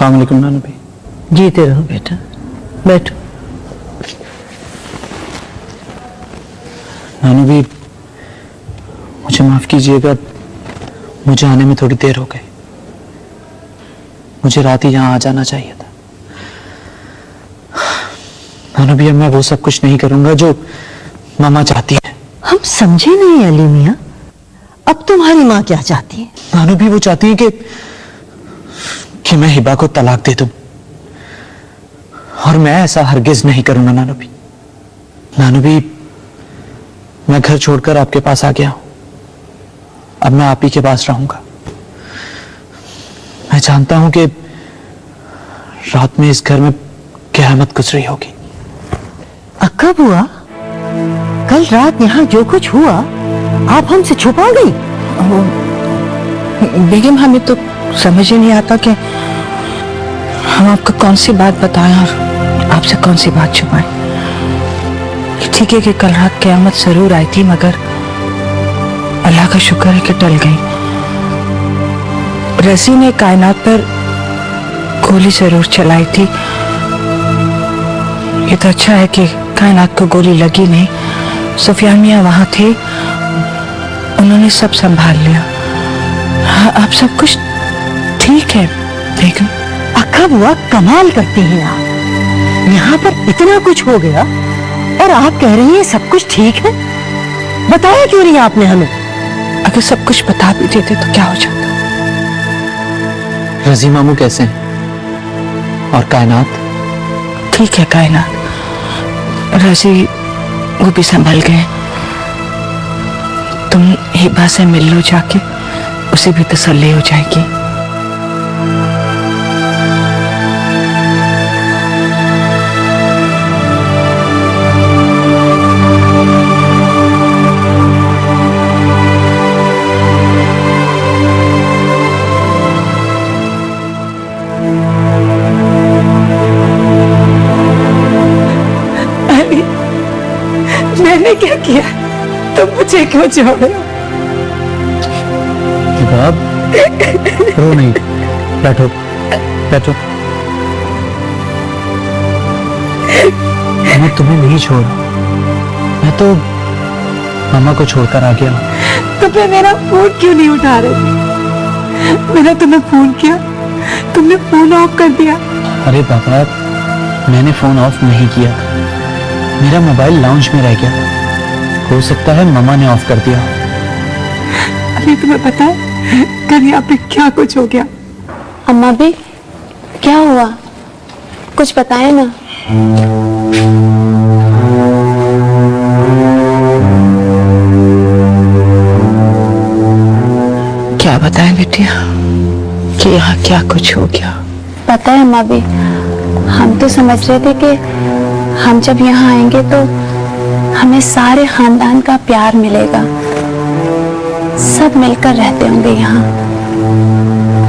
अस्सलाम वालेकुम नानू भाई। जीते रहो बेटा, बैठो। नानू भाई मुझे माफ कीजिएगा, मुझे आने में थोड़ी देर हो गई। मुझे रात ही यहाँ आ जाना चाहिए था। नानू भाई अब मैं वो सब कुछ नहीं करूंगा जो मामा चाहती है। हम समझे नहीं अली मियां, अब तुम्हारी माँ क्या चाहती है? नानू भाई वो चाहती है कि मैं हिबा को तलाक दे दूं, और मैं ऐसा हरगिज नहीं करूंगा नानू भाई। नानू भाई मैं घर छोड़कर आपके पास आ गया हूं, अब मैं आप ही के पास रहूंगा। मैं जानता हूं कि रात में इस घर में क़यामत गुजरी होगी। कब हुआ? कल रात यहाँ जो कुछ हुआ आप हमसे छुपा गई? बेगम हमें तो समझ ही नहीं आता कि हम आपको कौन सी बात बताएं और आपसे कौन सी बात छुपाएं। ठीक है कि कल रात क़यामत जरूर आई थी, मगर अल्लाह का शुक्र है कि टल गई। रज़ी ने कायनात पर गोली जरूर चलाई थी। ये तो अच्छा है कि कायनात को गोली लगी नहीं। सुफियान मियां वहां थे, उन्होंने सब संभाल लिया। हाँ, अब सब कुछ ठीक है बेगम। कब हुआ? कमाल करती हैं आप। यहाँ पर इतना कुछ हो गया और आप कह रही हैं सब कुछ ठीक है। बताया क्यों नहीं आपने हमें? अगर सब कुछ बता भी देते तो क्या हो जाता? रज़ी मामू कैसे हैं? और कायनात? ठीक है कायनात, रज़ी वो भी संभल गए। तुम हिबा से मिल लो जाके, उसे भी तसल्ली हो जाएगी। मैंने क्या किया? तुम मुझे क्यों छोड़े? बाब रो नहीं, बैठो बैठो। मैं तुम्हें नहीं छोड़ा, मैं तो मामा को छोड़कर आ गया हूँ। तो फिर मेरा फोन क्यों नहीं उठा रहे? मैंने तुम्हें फोन किया, तुमने फोन ऑफ कर दिया। अरे बाबा मैंने फोन ऑफ नहीं किया, मेरा मोबाइल लाउंज में रह गया। हो सकता है मामा ने ऑफ कर दिया। अभी तुम्हें पता है कल यहाँ पे क्या कुछ हो गया? अम्मा भी क्या हुआ? कुछ बताए ना। क्या बताएं बेटिया कि यहाँ क्या कुछ हो गया? पता है अम्मा भी, हम तो समझ रहे थे कि हम जब यहाँ आएंगे तो हमें सारे खानदान का प्यार मिलेगा, सब मिलकर रहते होंगे यहाँ,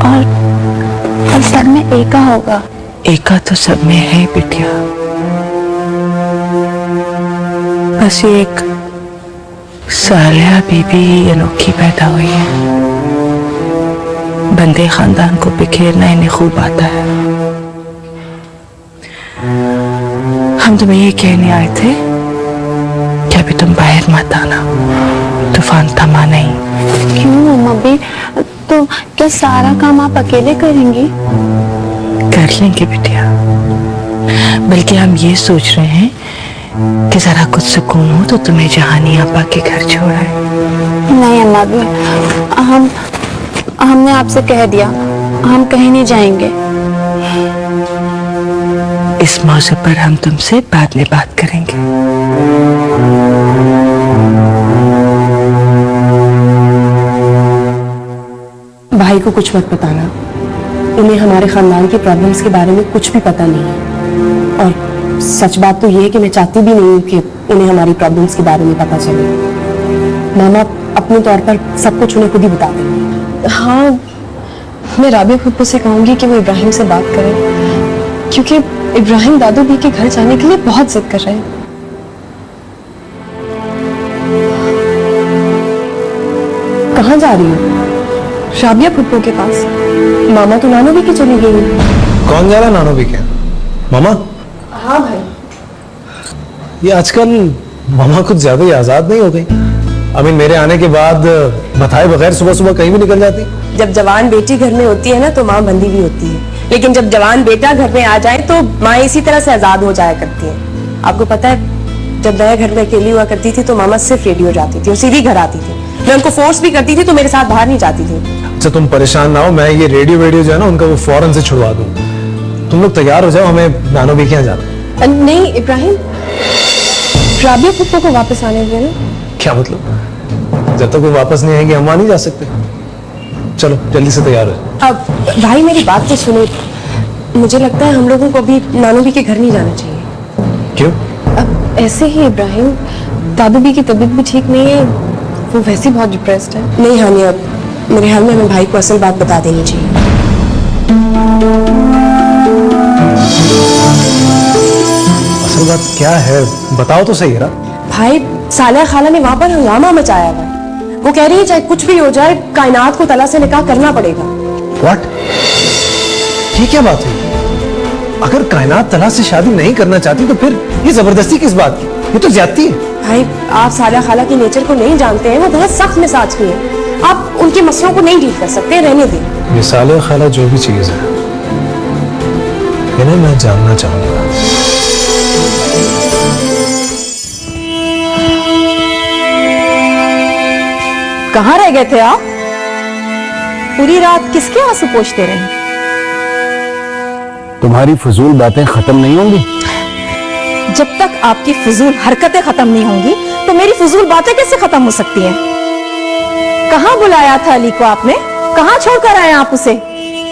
और सब में एका होगा। एका तो सब में है बिटिया, बस ये एक सालिया बीबी अनोखी पैदा हुई है। बंदे खानदान को बिखेरना इन्हें खूब आता है। हम तुम्हें ये कहने आए थे कि अभी तुम बाहर मत आना, तूफान थमा नहीं। क्यों अम्मा भी? तो क्या सारा काम आप अकेले करेंगी? कर लेंगे बिटिया, बल्कि हम ये सोच रहे हैं कि जरा कुछ सुकून हो तो तुम्हें जहानी अब्बा के घर छोड़ाए। नहीं अम्मा भी, हमने आपसे कह दिया हम कहीं नहीं जाएंगे। इस मौजू पर हम तुमसे बाद में बात करेंगे। भाई को कुछ मत बताना, उन्हें हमारे खानदान की प्रॉब्लम्स के बारे में कुछ भी पता नहीं है। और सच बात तो ये है कि मैं चाहती भी नहीं हूँ कि उन्हें हमारी प्रॉब्लम्स के बारे में पता चले। मामा अपने तौर पर सब कुछ उन्हें खुद ही बता देंगे। हाँ, मैं राबिया फुप्पो से कहूंगी कि वो इब्राहिम से बात करें, क्योंकि इब्राहिम दादू भी के घर जाने के लिए बहुत जिद कर रहे हैं। कहाँ जा रही हो? राबिया फुप्पो के पास। मामा तो नानू भी की चली गई है। कौन जा रहा है नानो भी क्या? मामा? हाँ भाई। ये आजकल मामा कुछ ज्यादा ही आजाद नहीं हो गई? मेरे आने के बाद बताए बगैर सुबह सुबह कहीं भी निकल जाती। जब जवान बेटी घर में होती है ना तो माँ बंदी भी होती है, लेकिन जब जवान बेटा घर में आ जाए तो माँ इसी तरह से आजाद हो जाया करती है। आपको पता है, जब मैं घर में अकेली हुआ करती थी तो मामा सिर्फ रेडियो जाती थी और सीधी घर आती थी। मैं उनको फोर्स भी करती थी तो मेरे साथ बाहर नहीं जाती थी। अच्छा तुम परेशान ना हो, मैं ये रेडियो जो है ना उनका वो फौरन से छुड़वा दूं। तुम लोग तैयार हो जाओ, हमें नानो भी क्या जाना। नहीं इब्राहिम, राबिया पुप्पो को वापस आने दिया ना। क्या मतलब? जब तक वो वापस नहीं आएंगे हम वहां नहीं जा सकते। चलो जल्दी से तैयार हो। अब भाई मेरी बात तो सुनो, मुझे लगता है हम लोगों को अभी नानू भी के घर नहीं जाना चाहिए। क्यों? अब ऐसे ही इब्राहिम, दादू भी की तबीयत भी ठीक नहीं है, वो वैसे बहुत डिप्रेस्ड है। नहीं हानिया, मेरे ख्याल में हमें भाई को असल बात बता देनी चाहिए। असल बात क्या है बताओ तो सही है ना। भाई सालिया खाला ने वहां पर हंगामा मचाया हुआ है। वो कह रही है चाहे कुछ भी हो जाए कायनात को तला से निकाह करना पड़ेगा। व्हाट? ये क्या बात हुई? अगर कायनात तला से शादी नहीं करना चाहती तो फिर ये जबरदस्ती किस बात की? ये तो ज्यादती है। भाई आप सालिया खाला की नेचर को नहीं जानते हैं, वो बहुत सख्त मिजाज की है। आप उनके मसलों को नहीं डील कर सकते, रहने दें। ये सालिया खाला जो भी चीज है इन्हें मैं जानना चाहूंगा। कहाँ रह गए थे आप? पूरी रात किसके आंसू पोंछते रहे? तुम्हारी फजूल बातें खत्म नहीं होंगी। जब तक आपकी फजूल हरकतें खत्म नहीं होंगी तो मेरी फजूल बातें कैसे खत्म हो सकती हैं? कहाँ बुलाया था अली को आपने? कहाँ छोड़कर आए आप उसे?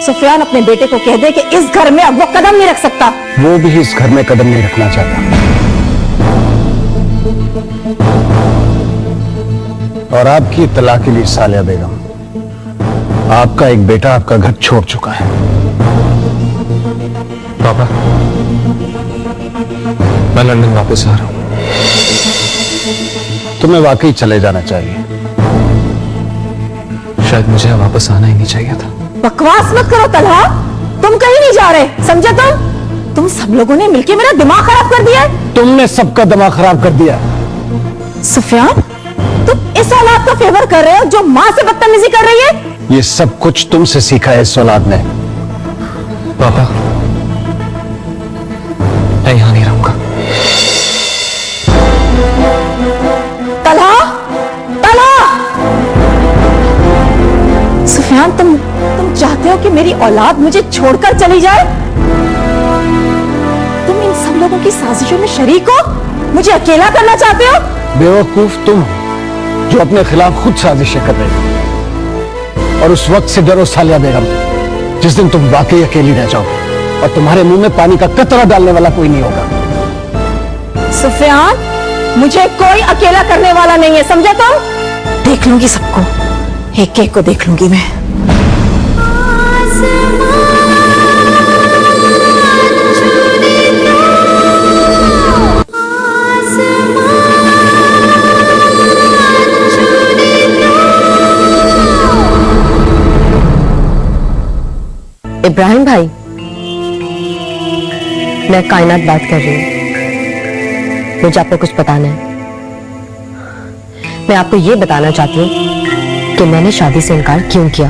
सुफियान अपने बेटे को कह दे कि इस घर में अब वो कदम नहीं रख सकता। वो भी इस घर में कदम नहीं रखना चाहता। और आपकी इत्तला के लिए सालिया बेगम, आपका एक बेटा आपका घर छोड़ चुका है। पापा मैं लंदन वापस आ रहा हूं। तुम्हें वाकई चले जाना चाहिए। शायद मुझे वापस आना ही नहीं चाहिए था। बकवास मत करो तलहा, तुम कहीं नहीं जा रहे, समझे? तुम सब लोगों ने मिलकर मेरा दिमाग खराब कर दिया है। तुमने सबका दिमाग खराब कर दिया। सुफियान, तुम इस औलाद का फेवर कर रहे हो जो माँ से बदतमीजी कर रही है। ये सब कुछ तुमसे सीखा है इस औलाद ने। पापा मैं यहां नहीं रहूंगा। तलहा, तलहा! सुफियान, तुम चाहते हो कि मेरी औलाद मुझे छोड़कर चली जाए? तुम इन सब लोगों की साजिशों में शरीक हो? मुझे अकेला करना चाहते हो? बेवकूफ तुम हो जो अपने खिलाफ खुद साजिशें कर रहे हो। और उस वक्त से डरो सालिया बेगम, जिस दिन तुम वाकई अकेली रह जाओ और तुम्हारे मुंह में पानी का कतरा डालने वाला कोई नहीं होगा। सुफियान, मुझे कोई अकेला करने वाला नहीं है, समझे? देख लूंगी सबको, एक एक को देख लूंगी मैं। इब्राहिम भाई, मैं कायनात बात कर रही हूँ। मुझे आपको कुछ बताना है। मैं आपको ये बताना चाहती हूँ कि मैंने शादी से इनकार क्यों किया।